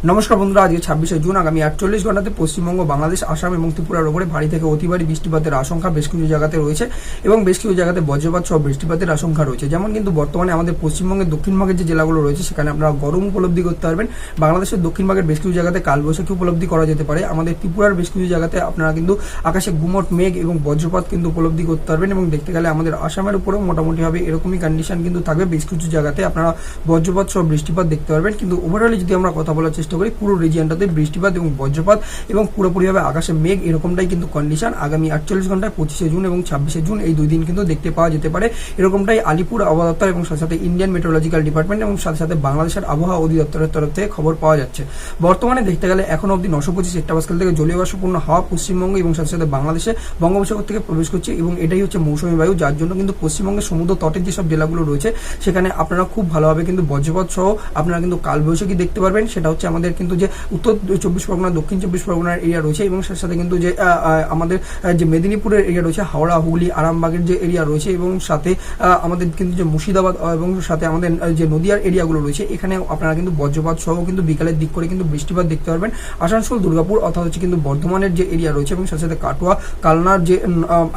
নমস্কার বন্ধুরা, আজকে 26শে জুন আগামী 48 ঘন্টাতে পশ্চিমবঙ্গ, বাংলাদেশ, আসাম এবং ত্রিপুরার উপরে ভারী থেকে অতি ভারী বৃষ্টিপাতের আশঙ্কা বেশ কিছু জায়গাতে রয়েছে এবং বেশ কিছু জায়গাতে বজ্রপাত সহ বৃষ্টিপাতের আশঙ্কা রয়েছে। যেমন কিন্তু বর্তমানে আমাদের পশ্চিমবঙ্গের দক্ষিণভাগের যে জেলাগুলো রয়েছে সেখানে আপনারা গরম উপলব্ধি করতে পারবেন। বাংলাদেশের দক্ষিণভাগের বেশ কিছু জায়গাতে কালবৈশাখী উপলব্ধি করা যেতে পারে। আমাদের ত্রিপুরার বেশ কিছু জায়গাতে আপনারা কিন্তু আকাশে গুমট মেঘ এবং বজ্রপাত কিন্তু উপলব্ধি করতে পারবেন এবং দেখতে গেলে আমাদের আসামের উপরেও মোটামুটিভাবে এরকমই কন্ডিশন কিন্তু থাকবে। বেশ কিছু জায়গাতে আপনারা বজ্রপাত সহ বৃষ্টিপাত দেখতে পারবেন। কিন্তু ওভারঅলি যদি আমরা কথা বলার চেষ্টা করি, পুরো রিজিয়নটাতে বৃষ্টিপাত এবং বজ্রপাত এবং পুরোপুরিভাবে আকাশে মেঘ এরকমটাই কিন্তু কন্ডিশন আগামী 48 ঘন্টায় 25শে জুন এবং 26শে জুন এই দুই দিন কিন্তু দেখতে পাওয়া যেতে পারে। এরকমটাই আলিপুর আবহাওয়া দপ্তর এবং সাথে সাথে ইন্ডিয়ান মেট্রোলজিক্যাল ডিপার্টমেন্ট এবং সাথে সাথে বাংলাদেশের আবহাওয়া অধিদপ্তরের তরফ থেকে খবর পাওয়া যাচ্ছে। বর্তমানে দেখতে গেলে এখন অবধি 925 হেক্টোপাস্কেল থেকে জলীয় বাষ্পপূর্ণ হাওয়া পশ্চিমবঙ্গ এবং সাথে সাথে বাংলাদেশে বঙ্গোপসাগর থেকে প্রবেশ করছে এবং এটাই হচ্ছে মৌসুমী বায়ু, যার জন্য কিন্তু পশ্চিমবঙ্গের সমুদ্র তটের যেসব জেলাগুলো রয়েছে সেখানে আপনারা খুব ভালোভাবে কিন্তু বজ্রপাত সহ আপনারা কিন্তু কালবৈশাখী দেখতে পারবেন। সেটা হচ্ছে আমাদের কিন্তু যে উত্তর 24 পরগনা, দক্ষিণ 24 পরগনার এরিয়া রয়েছে এবং সাথে সাথে কিন্তু যে আমাদের যে মেদিনীপুরের এরিয়া রয়েছে, হাওড়া, হুগলি, আরামবাগের যে এরিয়া রয়েছে এবং সাথে আমাদের কিন্তু যে মুর্শিদাবাদ এবং সাথে আমাদের যে নদিয়ার এরিয়াগুলো রয়েছে এখানে আপনারা কিন্তু বজ্রপাত সহ কিন্তু বিকালের দিক করে কিন্তু বৃষ্টিপাত দেখতে পারবেন। আসানসোল, দুর্গাপুর অর্থাৎ হচ্ছে কিন্তু বর্ধমানের যে এরিয়া রয়েছে এবং সাথে সাথে কাটোয়া, কালনার যে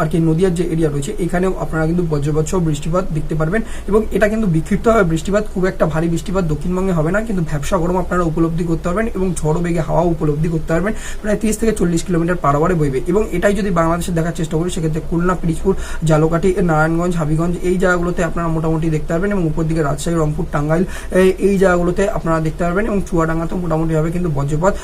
আর কি নদিয়ার যে এরিয়া রয়েছে এখানেও আপনারা কিন্তু বজ্রপাত সহ বৃষ্টিপাত দেখতে পারবেন এবং এটা কিন্তু বিক্ষিপ্ত হবে বৃষ্টিপাত, খুব একটা ভারী বৃষ্টিপাত দক্ষিণবঙ্গে হবে না, কিন্তু ভ্যাপসা গরম আপনারা উপলব্ধি করতে পারবেন এবং ঝড় বেগে হাওয়া উপলব্ধি করতে পারবেন। প্রায় 30 থেকে 40 কিলোমিটার পার আওয়ারে বইবে এবং এটাই যদি বাংলাদেশে দেখার চেষ্টা করি সেক্ষেত্রে খুলনা, পিরিজপুর, ঝালকাঠি, নারায়ণগঞ্জ, হাবিগঞ্জ এই জায়গাগুলোতে আপনারা মোটামুটি দেখতে পারবেন এবং উপর দিকে রাজশাহী, রংপুর, টাঙ্গাইল এই জায়গাগুলোতে আপনারা দেখতে পারবেন এবং চুয়াডাঙ্গাতেও মোটামুটিভাবে কিন্তু বজ্রপাত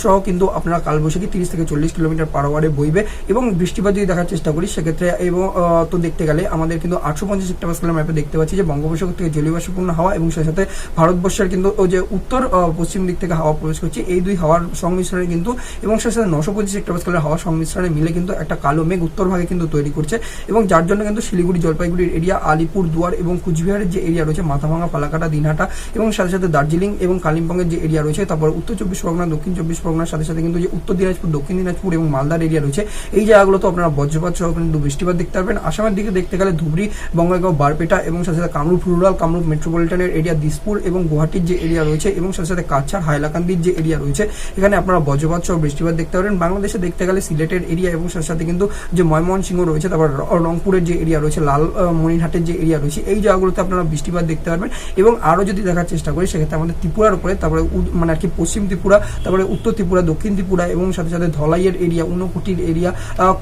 সহ কিন্তু আপনারা কালবৈশাখী 30 থেকে 40 কিলোমিটার পার আওয়ারে বইবে এবং বৃষ্টিপাত যদি দেখার চেষ্টা করি সেক্ষেত্রে এবং তো দেখতে গেলে আমাদের কিন্তু 850 হেক্টোপাস্কেলের ম্যাপে দেখতে পাচ্ছি যে বঙ্গোপসাগর থেকে জলীয় বাষ্পপূর্ণ হাওয়া এবং সাথে সাথে ভারতবর্ষের কিন্তু যে উত্তর পশ্চিম দিক থেকে হাওয়া প্রবেশ করছে, এই দুই হাওয়ার সংমিশ্রণে কিন্তু এবং সাথে সাথে 925 হেক্টোপাস্কেলের হাওয়া সংমিশ্রণে মিলে কিন্তু একটা কালো মেঘ উত্তর ভাগে কিন্তু তৈরি করছে এবং যার জন্য কিন্তু শিলিগুড়ি, জলপাইগুড়ির এরিয়া, আলিপুর দুয়ার এবং কুচবিহারের যে এরিয়া রয়েছে, মাথাভাঙা, ফালাকাটা, দিনহাটা এবং সাথে সাথে দার্জিলিং এবং কালিম্পংয়ের যে এরিয়া রয়েছে, তারপর উত্তর 24 পরগনা, দক্ষিণ 24 পরগনার সাথে সাথে কিন্তু যে উত্তর দিনাজপুর, দক্ষিণ দিনাজপুর এবং মালদার এরিয়া রয়েছে এই জায়গাগুলোতে আপনারা বজ্রপাত সহ কিন্তু বৃষ্টিপাত দেখতে পারবেন। আসামের দিকে দেখতে গেলে ধুবড়ি, বঙ্গাইগাঁও, বারপেটা এবং সাথে সাথে কামরূপ রুরাল, কামরূপ মেট্রোপলিটনের এরিয়া, দিসপুর এবং গুয়াহাটির যে এরিয়া রয়েছে এবং সাথে সাথে কাছাড়, হাইলাকান্দির যে এরিয়া রয়েছে এখানে আপনারা বজ্রপাত সহ বৃষ্টিপাত দেখতে পারবেন। বাংলাদেশে দেখতে গেলে সিলেটের এরিয়া এবং সাথে সাথে কিন্তু যে ময়মনসিংহ রয়েছে, তারপর রংপুরের যে এরিয়া রয়েছে, লালমনিরহাটের যে এরিয়া রয়েছে এই জায়গাগুলোতে আপনারা বৃষ্টিপাত দেখতে পারবেন এবং আরও যদি দেখার চেষ্টা করি সেক্ষেত্রে আমাদের ত্রিপুরার উপরে, তারপরে মানে আর কি পশ্চিম ত্রিপুরা, তারপরে উত্তর ত্রিপুরা, দক্ষিণ ত্রিপুরা এবং সাথে সাথে ধলাইয়ের এরিয়া, ঊনকোটির এরিয়া,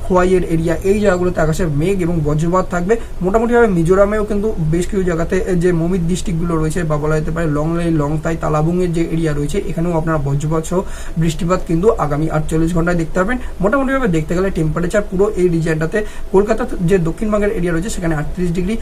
খোয়াইয়ের এরিয়া এই জায়গাগুলোতে আকাশে মেঘ এবং বজ্রপাত থাকবে। মোটামুটিভাবে মিজোরামেও কিন্তু বেশ কিছু জায়গাতে যে মমিত ডিস্ট্রিক্টগুলো রয়েছে বা বলা যেতে পারে লংলাই, লংতাই, তালাবুংয়ের যে এরিয়া রয়েছে এখানেও আপনারা বজ্রপাত সহ বৃষ্টিপাত কিন্তু আগামী 48 ঘন্টায় দেখতে পারবেন। মোটামুটিভাবে দেখতে গেলে টেম্পারেচার পুরো এই রিজিয়নটাতে কলকাতার যে দক্ষিণবঙ্গের এরিয়া রয়েছে সেখানে 38 ডিগ্রি,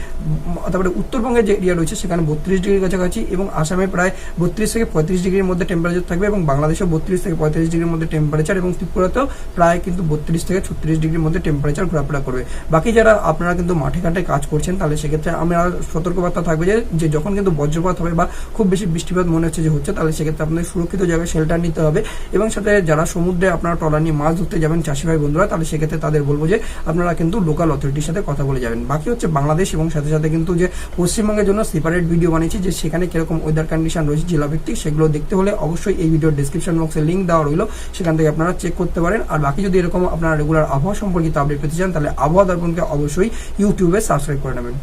তারপরে উত্তরবঙ্গের যে এরিয়া রয়েছে সেখানে 32 ডিগ্রির কাছাকাছি এবং আসামে প্রায় 32 থেকে 35 ডিগ্রির মধ্যে টেম্পারেচার থাকবে এবং বাংলাদেশেও 32 থেকে 35 ডিগ্রির মধ্যে টেম্পারেচার এবং ত্রিপুরাতেও প্রায় কিন্তু 32 থেকে 36 ডিগ্রির মধ্যে টেম্পারেচার ঘোরাফেরা করবে। বাকি যারা আপনারা কিন্তু মাঠে ঘাটে কাজ করছেন তাহলে সেক্ষেত্রে আমরা সতর্কবার্তা থাকবে যে যখন কিন্তু বজ্রপাত হবে বা খুব বেশি বৃষ্টিপাত মনে হচ্ছে যে হচ্ছে তাহলে সেক্ষেত্রে আপনাদের সুরক্ষিত জায়গায় শেল্টার নিতে হবে এবং সাথে যারা সমুদ্রে আপনারা ট্রলার নিয়ে মাছ ধরতে যাবেন চাষি ভাই বন্ধুরা তাহলে সেক্ষেত্রে তাদের বলবো যে আপনারা কিন্তু লোকাল অথরিটির সাথে কথা বলে যাবেন। বাকি হচ্ছে বাংলাদেশ এবং সাথে সাথে কিন্তু যে পশ্চিমবঙ্গের জন্য সেপারেট ভিডিও বানিয়েছি যে সেখানে কিরকম ওয়েদার কন্ডিশন রয়েছে জেলাভিত্তিক, সেগুলো দেখতে হলে অবশ্যই এই ভিডিওর ডেসক্রিপশন বক্সে লিঙ্ক দেওয়া রইল, সেখান থেকে আপনারা চেক করতে পারেন। আর বাকি যদি এরকম আপনারা রেগুলার আবহাওয়া সম্পর্কিত আপডেট পেতে চান তাহলে আবহাওয়া দর্পণকে অবশ্যই ইউটিউবে সাবস্ক্রাইব করে নেবেন।